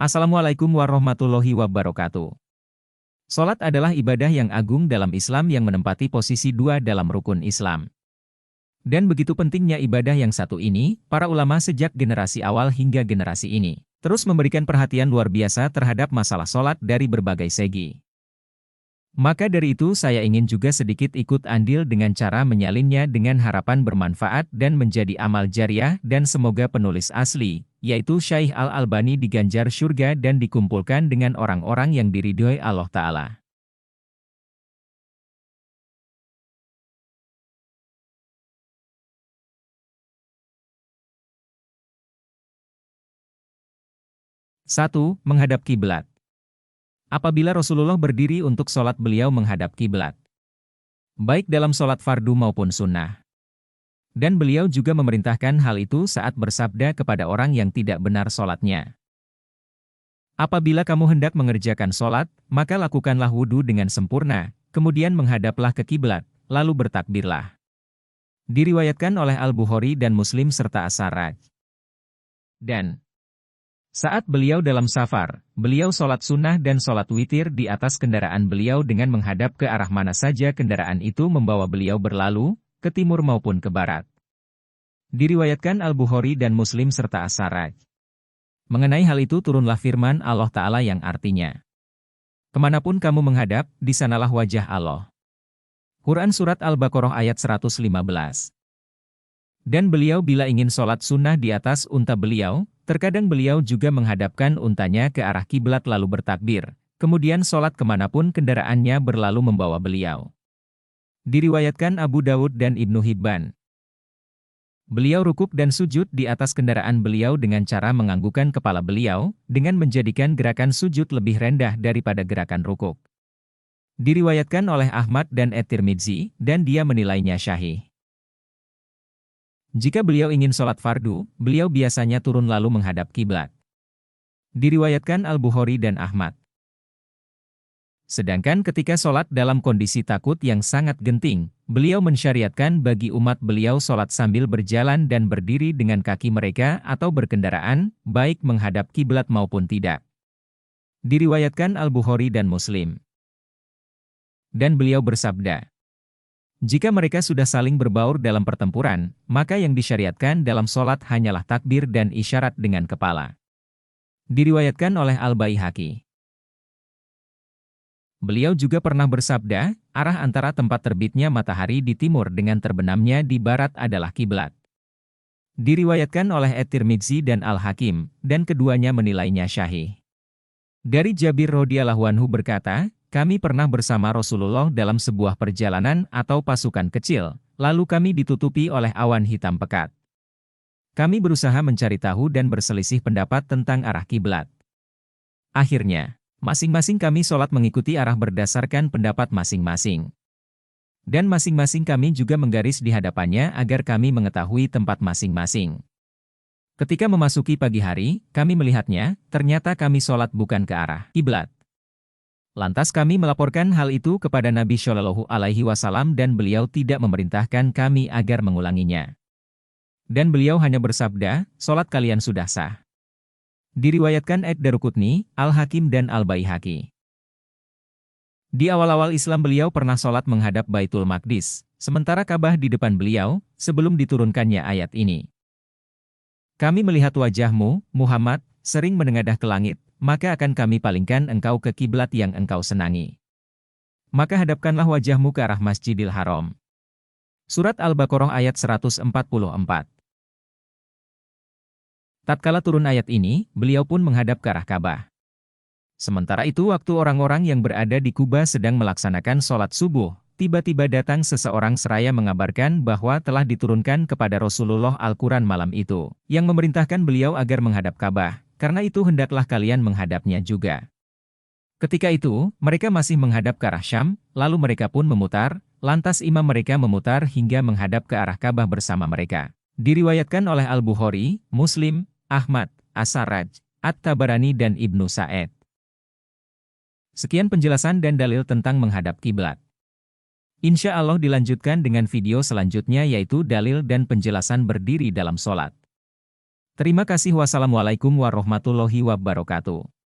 Assalamualaikum warahmatullahi wabarakatuh. Salat adalah ibadah yang agung dalam Islam yang menempati posisi dua dalam rukun Islam. Dan begitu pentingnya ibadah yang satu ini, para ulama sejak generasi awal hingga generasi ini, terus memberikan perhatian luar biasa terhadap masalah salat dari berbagai segi. Maka dari itu saya ingin juga sedikit ikut andil dengan cara menyalinnya dengan harapan bermanfaat dan menjadi amal jariah dan semoga penulis asli, yaitu Syekh Al-Albani diganjar syurga dan dikumpulkan dengan orang-orang yang diridhoi Allah Ta'ala. Satu, menghadap kiblat. Apabila Rasulullah berdiri untuk sholat beliau menghadap kiblat, baik dalam sholat fardu maupun sunnah. Dan beliau juga memerintahkan hal itu saat bersabda kepada orang yang tidak benar sholatnya. Apabila kamu hendak mengerjakan sholat, maka lakukanlah wudhu dengan sempurna, kemudian menghadaplah ke kiblat, lalu bertakbirlah. Diriwayatkan oleh Al-Bukhari dan Muslim serta As-Sarraj. Dan saat beliau dalam safar, beliau sholat sunnah dan sholat witir di atas kendaraan beliau dengan menghadap ke arah mana saja kendaraan itu membawa beliau berlalu, ke timur maupun ke barat. Diriwayatkan Al-Bukhari dan Muslim serta As-Sarraj. Mengenai hal itu turunlah firman Allah Ta'ala yang artinya, kemanapun kamu menghadap, di sanalah wajah Allah. Quran Surat Al-Baqarah ayat 115. Dan beliau bila ingin sholat sunnah di atas unta beliau, terkadang beliau juga menghadapkan untanya ke arah kiblat lalu bertakbir, kemudian sholat kemanapun kendaraannya berlalu membawa beliau. Diriwayatkan Abu Dawud dan Ibnu Hibban. Beliau rukuk dan sujud di atas kendaraan beliau dengan cara menganggukkan kepala beliau, dengan menjadikan gerakan sujud lebih rendah daripada gerakan rukuk. Diriwayatkan oleh Ahmad dan At-Tirmidzi, dan dia menilainya syahih. Jika beliau ingin sholat fardu, beliau biasanya turun lalu menghadap kiblat. Diriwayatkan Al-Bukhari dan Ahmad. Sedangkan ketika sholat dalam kondisi takut yang sangat genting, beliau mensyariatkan bagi umat beliau sholat sambil berjalan dan berdiri dengan kaki mereka atau berkendaraan, baik menghadap kiblat maupun tidak. Diriwayatkan Al-Bukhari dan Muslim. Dan beliau bersabda, jika mereka sudah saling berbaur dalam pertempuran, maka yang disyariatkan dalam sholat hanyalah takbir dan isyarat dengan kepala. Diriwayatkan oleh Al-Baihaqi. Beliau juga pernah bersabda, arah antara tempat terbitnya matahari di timur dengan terbenamnya di barat adalah kiblat. Diriwayatkan oleh At-Tirmidzi dan Al-Hakim, dan keduanya menilainya syahih. Dari Jabir radhiyallahu anhu berkata, kami pernah bersama Rasulullah dalam sebuah perjalanan atau pasukan kecil, lalu kami ditutupi oleh awan hitam pekat. Kami berusaha mencari tahu dan berselisih pendapat tentang arah kiblat. Akhirnya, masing-masing kami sholat mengikuti arah berdasarkan pendapat masing-masing. Dan masing-masing kami juga menggaris di hadapannya agar kami mengetahui tempat masing-masing. Ketika memasuki pagi hari, kami melihatnya, ternyata kami sholat bukan ke arah kiblat. Lantas kami melaporkan hal itu kepada Nabi Shallallahu Alaihi Wasallam dan beliau tidak memerintahkan kami agar mengulanginya. Dan beliau hanya bersabda, sholat kalian sudah sah. Diriwayatkan Ad-Daruqutni, Al-Hakim dan Al-Baihaqi. Di awal-awal Islam beliau pernah sholat menghadap Baitul Maqdis, sementara Ka'bah di depan beliau, sebelum diturunkannya ayat ini. Kami melihat wajahmu, Muhammad, sering menengadah ke langit, maka akan kami palingkan engkau ke kiblat yang engkau senangi. Maka hadapkanlah wajahmu ke arah Masjidil Haram. Surat Al-Baqarah ayat 144. Tatkala turun ayat ini, beliau pun menghadap ke arah Ka'bah. Sementara itu waktu orang-orang yang berada di Kuba sedang melaksanakan sholat subuh, tiba-tiba datang seseorang seraya mengabarkan bahwa telah diturunkan kepada Rasulullah Al-Quran malam itu, yang memerintahkan beliau agar menghadap Ka'bah. Karena itu hendaklah kalian menghadapnya juga. Ketika itu, mereka masih menghadap ke arah Syam, lalu mereka pun memutar, lantas imam mereka memutar hingga menghadap ke arah Ka'bah bersama mereka. Diriwayatkan oleh Al-Bukhari, Muslim, Ahmad, As-Sarraj, At-Tabarani dan Ibnu Sa'id. Sekian penjelasan dan dalil tentang menghadap kiblat. Insya Allah dilanjutkan dengan video selanjutnya yaitu dalil dan penjelasan berdiri dalam sholat. Terima kasih. Wassalamualaikum warahmatullahi wabarakatuh.